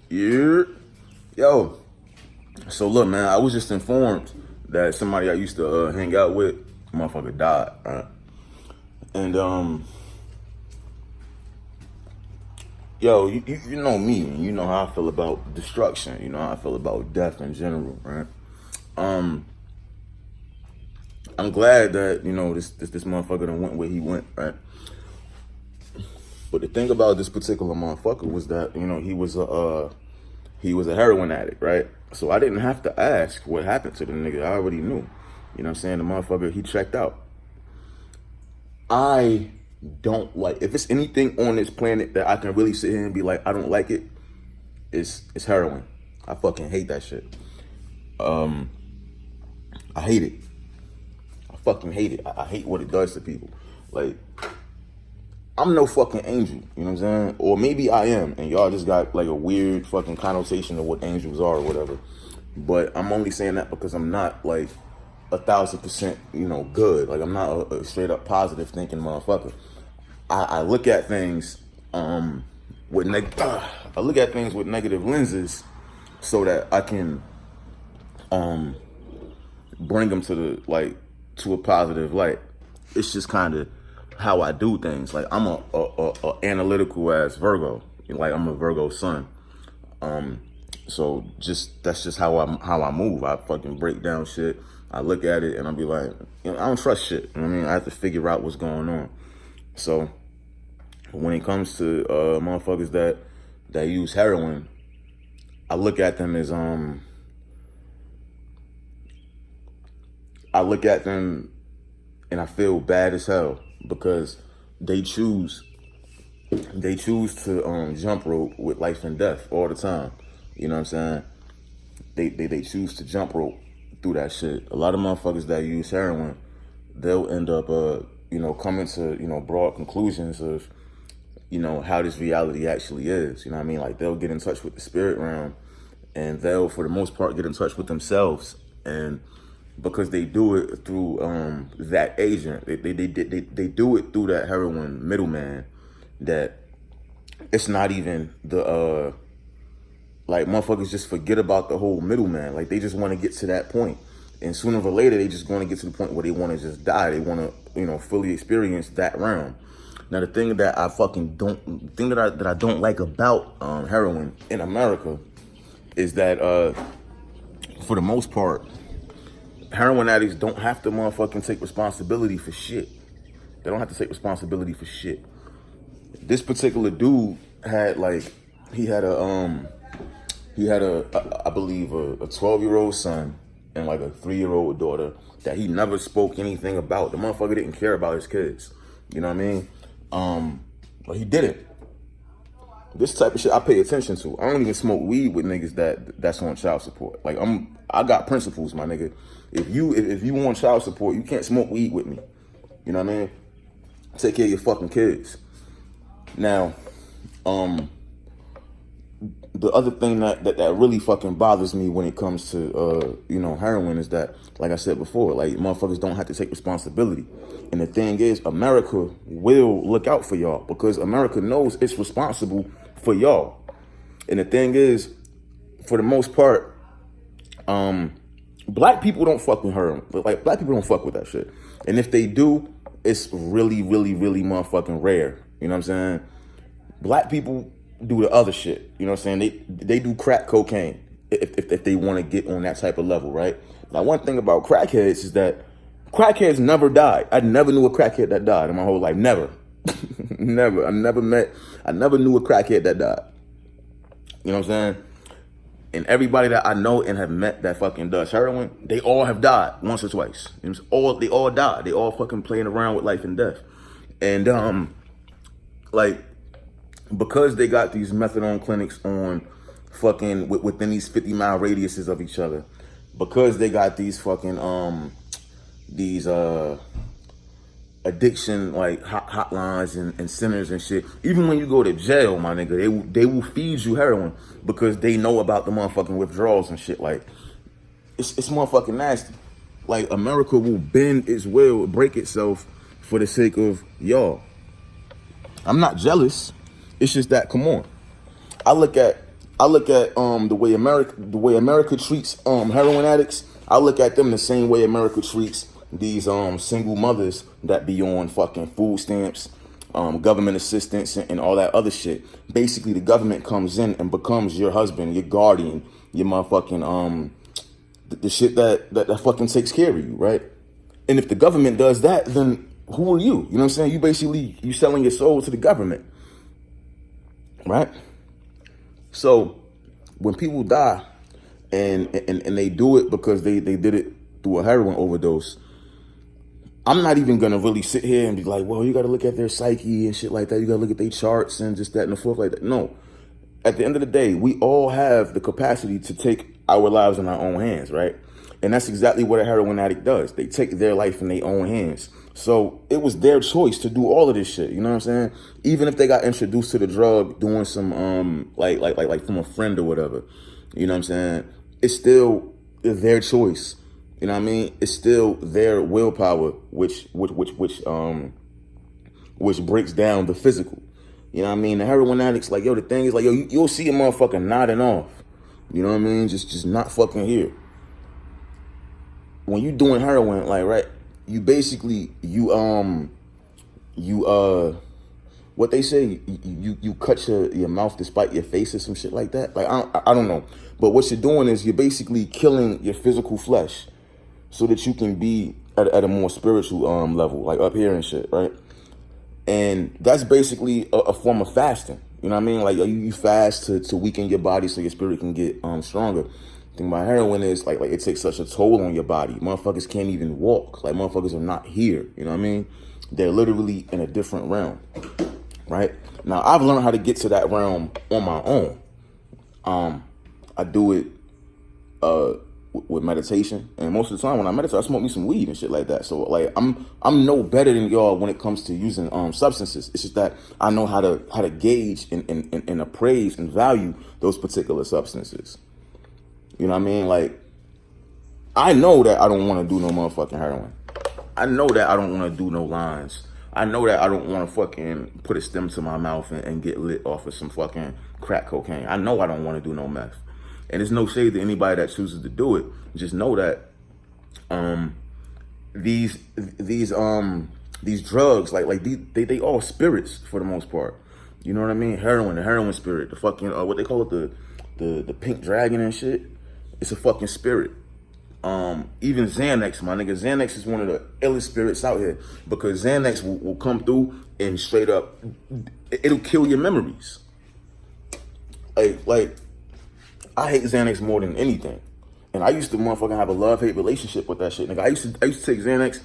Yeah. Yo. So look, man, I was just informed that somebody I used to hang out with, motherfucker died, right? And yo, you know me, and you know how I feel about destruction. You know how I feel about death in general, right? Um, I'm glad that this motherfucker done went where he went, right? But the thing about this particular motherfucker was that he was a heroin addict, right? So I didn't have to ask what happened to the nigga. I already knew. You know what I'm saying? The motherfucker, he checked out. I don't like, if it's anything on this planet that I can really sit here and be like, I don't like it, it's heroin. I fucking hate that shit. I hate it. I fucking hate it. I hate what it does to people. Like, I'm no fucking angel, you know what I'm saying? Or maybe I am, and y'all just got like a weird fucking connotation of what angels are or whatever. But I'm only saying that because I'm not like 1,000%, good. Like, I'm not a straight up positive thinking motherfucker. I look at things with negative lenses so that I can bring them to a positive light. It's just kind of how I do things. Like, I'm a analytical ass Virgo. Like, I'm a Virgo sun. So that's just how I move. I fucking break down shit. I look at it and I'll be like, I don't trust shit. You know what I mean? I have to figure out what's going on. So when it comes to motherfuckers that use heroin, I look at them as I look at them and I feel bad as hell because they choose to jump rope with life and death all the time. You know what I'm saying? They choose to jump rope through that shit. A lot of motherfuckers that use heroin, they'll end up coming to broad conclusions of how this reality actually is. You know what I mean? Like, they'll get in touch with the spirit realm, and they'll for the most part get in touch with themselves. And because they do it through that agent, they do it through that heroin middleman, that it's not even the like, motherfuckers just forget about the whole middleman. Like, they just want to get to that point, and sooner or later they just want to get to the point where they want to just die. They want to fully experience that realm. Now, the thing that I don't like about heroin in America is that for the most part, heroin addicts don't have to motherfucking take responsibility for shit. They don't have to take responsibility for shit. This particular dude had I believe a 12-year-old son and like a 3-year-old daughter that he never spoke anything about. The motherfucker didn't care about his kids. You know what I mean? But he didn't. This type of shit I pay attention to. I don't even smoke weed with niggas that's on child support. Like, I got principles, my nigga. If you want child support, you can't smoke weed with me. You know what I mean? Take care of your fucking kids. Now, the other thing that really fucking bothers me when it comes to heroin is that, like I said before, like, motherfuckers don't have to take responsibility. And the thing is, America will look out for y'all because America knows it's responsible for y'all. And the thing is, for the most part, black people don't fuck with heroin. Like, black people don't fuck with that shit. And if they do, it's really, really, really motherfucking rare. You know what I'm saying? Black people do the other shit. You know what I'm saying? They do crack cocaine if they want to get on that type of level, right? Now, one thing about crackheads is that crackheads never died. I never knew a crackhead that died in my whole life. Never. Never. I never knew a crackhead that died. You know what I'm saying? And everybody that I know and have met that fucking does heroin, they all have died once or twice. They all died. They all fucking playing around with life and death. And like, because they got these methadone clinics on fucking within these 50-mile radiuses of each other, because they got these fucking addiction like hotlines and centers and shit. Even when you go to jail, my nigga, they will feed you heroin because they know about the motherfucking withdrawals and shit. Like, it's motherfucking nasty. Like, America will bend its will, break itself for the sake of y'all. I'm not jealous. It's just that, come on. I look at I look at the way America treats heroin addicts. I look at them the same way America treats these single mothers that be on fucking food stamps, government assistance, and all that other shit. Basically, the government comes in and becomes your husband, your guardian, your motherfucking the shit that fucking takes care of you, right? And if the government does that, then who are you? You know what I'm saying? You selling your soul to the government, right? So when people die and they do it because they did it through a heroin overdose, I'm not even gonna really sit here and be like, well, you gotta look at their psyche and shit like that. You gotta look at their charts and just that and the fourth like that. No. At the end of the day, we all have the capacity to take our lives in our own hands, right? And that's exactly what a heroin addict does. They take their life in their own hands. So it was their choice to do all of this shit. You know what I'm saying? Even if they got introduced to the drug doing some like from a friend or whatever. You know what I'm saying? It's still their choice. You know what I mean? It's still their willpower, which breaks down the physical. You know what I mean? The heroin addicts, like, yo, the thing is, like, yo, you'll see a motherfucker nodding off. You know what I mean? Just not fucking here. When you doing heroin, like, right, you basically, what they say, you cut your mouth to spite your face or some shit like that. Like, I don't know. But what you're doing is you're basically killing your physical flesh so that you can be at a more spiritual level, like up here and shit, right? And that's basically a form of fasting. You know what I mean? Like, you fast to weaken your body so your spirit can get stronger. The thing about heroin is like it takes such a toll on your body. Motherfuckers can't even walk. Like, motherfuckers are not here. You know what I mean? They're literally in a different realm, right? Now, I've learned how to get to that realm on my own. I do it with meditation, and most of the time when I meditate, I smoke me some weed and shit like that. So like I'm no better than y'all when it comes to using substances. It's just that I know how to gauge and appraise and value those particular substances. You know what I mean? Like, I know that I don't want to do no motherfucking heroin. I know that I don't want to do no lines. I know that I don't want to fucking put a stem to my mouth and get lit off of some fucking crack cocaine. I know I don't want to do no meth. And there's no shade to anybody that chooses to do it. Just know that these drugs, like they all spirits for the most part. You know what I mean? Heroin, the heroin spirit, the fucking what they call it, the pink dragon and shit. It's a fucking spirit. Even Xanax, my nigga, Xanax is one of the illest spirits out here, because Xanax will come through and straight up, it'll kill your memories. Like. I hate Xanax more than anything. And I used to motherfucking have a love-hate relationship with that shit. Nigga, I used to take Xanax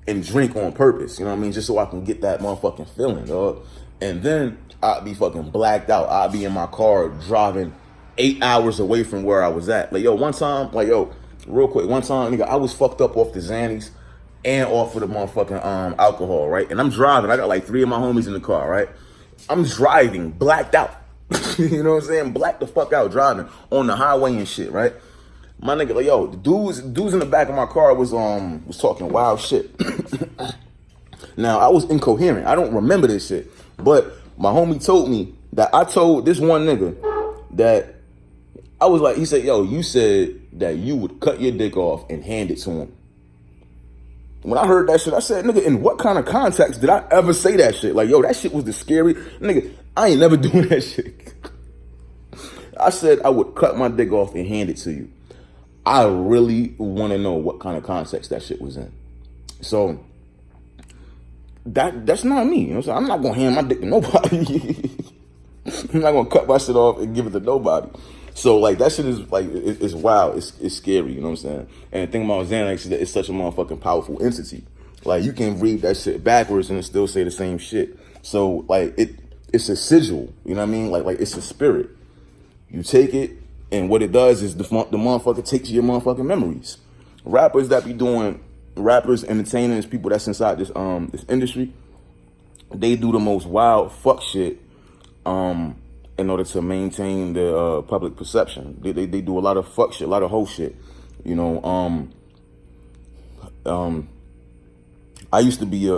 and drink on purpose, you know what I mean? Just so I can get that motherfucking feeling, dog. And then I'd be fucking blacked out. I'd be in my car driving 8 hours away from where I was at. Like, yo, one time, real quick, one time, nigga, I was fucked up off the Xannies and off of the motherfucking alcohol, right? And I'm driving. I got like 3 of my homies in the car, right? I'm driving, blacked out. You know what I'm saying? Black the fuck out driving on the highway and shit, right? My nigga, like, yo, the dudes in the back of my car was talking wild shit. Now, I was incoherent. I don't remember this shit. But my homie told me that I told this one nigga that I was like, he said, yo, you said that you would cut your dick off and hand it to him. When I heard that shit, I said, nigga, in what kind of context did I ever say that shit? Like, yo, that shit was the scary. Nigga, I ain't never doing that shit. I said I would cut my dick off and hand it to you. I really want to know what kind of context that shit was in. So, that's not me. You know what I'm saying? I'm not going to hand my dick to nobody. I'm not going to cut my shit off and give it to nobody. So, like, that shit is, like, it's wild. It's scary, you know what I'm saying? And the thing about Xanax is that it's such a motherfucking powerful entity. Like, you can read that shit backwards and it still say the same shit. So, like, it's a sigil, you know what I mean? Like it's a spirit. You take it, and what it does is the motherfucker takes your motherfucking memories. Rappers, entertainers, people that's inside this industry, they do the most wild fuck shit in order to maintain the public perception. They do a lot of fuck shit, a lot of hoe shit. You know, I used to be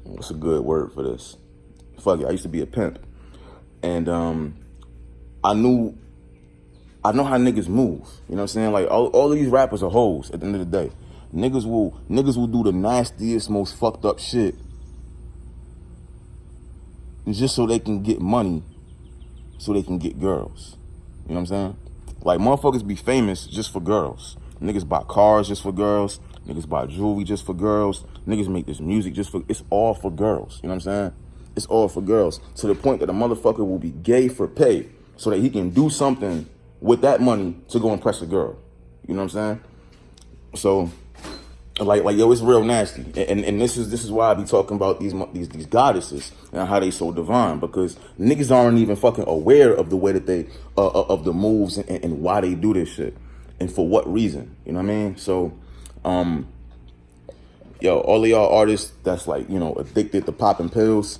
what's a good word for this? Fuck it, I used to be a pimp. And I know how niggas move. You know what I'm saying? Like all of these rappers are hoes at the end of the day. Niggas will do the nastiest, most fucked up shit just so they can get money, so they can get girls. You know what I'm saying? Like, motherfuckers be famous just for girls. Niggas buy cars just for girls. Niggas buy jewelry just for girls. Niggas make this music just for, it's all for girls. You know what I'm saying? It's all for girls. To the point that a motherfucker will be gay for pay so that he can do something with that money to go impress a girl. You know what I'm saying? So, like yo, it's real nasty. And this is why I be talking about these goddesses and how they so divine, because niggas aren't even fucking aware of the way that they of the moves and why they do this shit and for what reason. You know what I mean? So, yo, all of y'all artists that's like, you know, addicted to popping pills,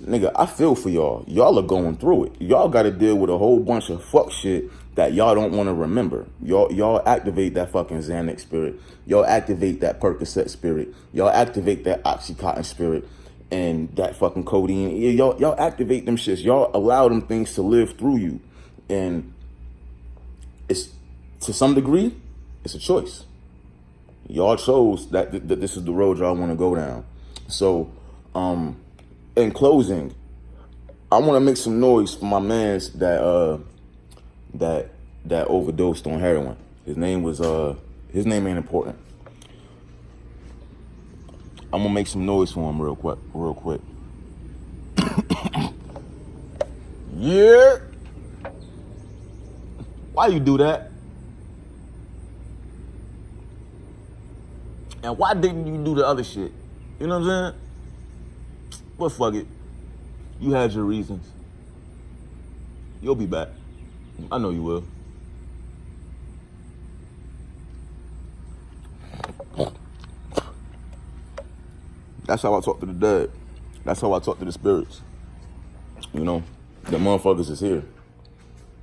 nigga, I feel for y'all. Y'all are going through it. Y'all got to deal with a whole bunch of fuck shit that y'all don't want to remember. Y'all activate that fucking Xanax spirit. Y'all activate that Percocet spirit. Y'all activate that Oxycontin spirit and that fucking codeine. Y'all activate them shits. Y'all allow them things to live through you. And it's, to some degree, it's a choice. Y'all chose that this is the road y'all want to go down. So, in closing, I want to make some noise for my mans that overdosed on heroin. His name ain't important. I'm gonna make some noise for him real quick. Yeah. Why you do that? And why didn't you do the other shit? You know what I'm saying? But fuck it. You had your reasons. You'll be back. I know you will. That's how I talk to the dead. That's how I talk to the spirits. You know, the motherfuckers is here.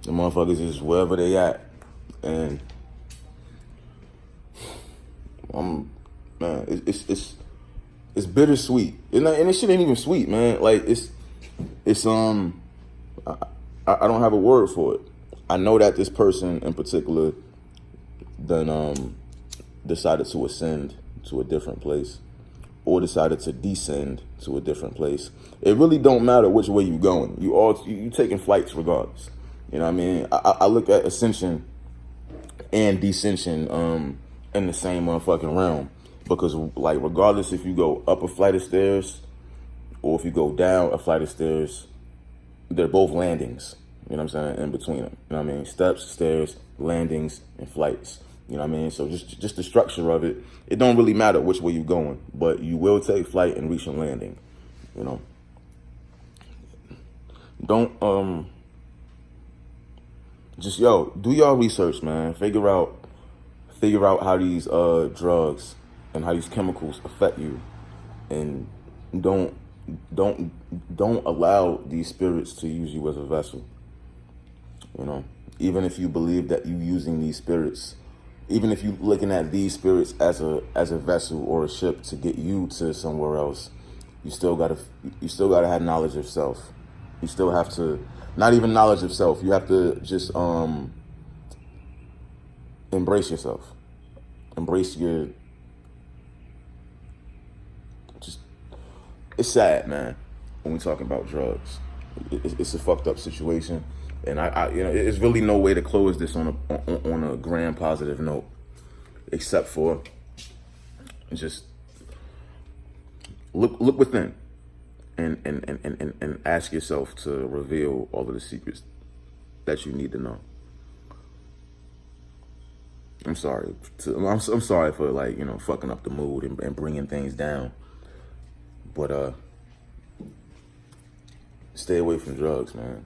The motherfuckers is wherever they at. And man, it's bittersweet. And this shit ain't even sweet, man. Like it's I don't have a word for it. I know that this person in particular then decided to ascend to a different place or decided to descend to a different place. It really don't matter which way you going. You taking flights regardless. You know what I mean? I look at ascension and descension in the same motherfucking realm, because like regardless if you go up a flight of stairs or if you go down a flight of stairs, they're both landings. You know what I'm saying? In between them. You know what I mean? Steps, stairs, landings, and flights. You know what I mean? So just the structure of it, it don't really matter which way you're going, but you will take flight and reach a landing. You know? Don't just do your research, man. Figure out how these drugs and how these chemicals affect you, and don't allow these spirits to use you as a vessel. You know, even if you believe that you using these spirits, even if you looking at these spirits as a vessel or a ship to get you to somewhere else, you still gotta have knowledge of self. You still have to, not even knowledge of self, you have to just embrace yourself. Embrace your, it's sad, man, when we talking about drugs. It's a fucked up situation, and I it's really no way to close this on a grand positive note, except for just look within, and ask yourself to reveal all of the secrets that you need to know. I'm sorry for like, fucking up the mood and bringing things down. But stay away from drugs, man.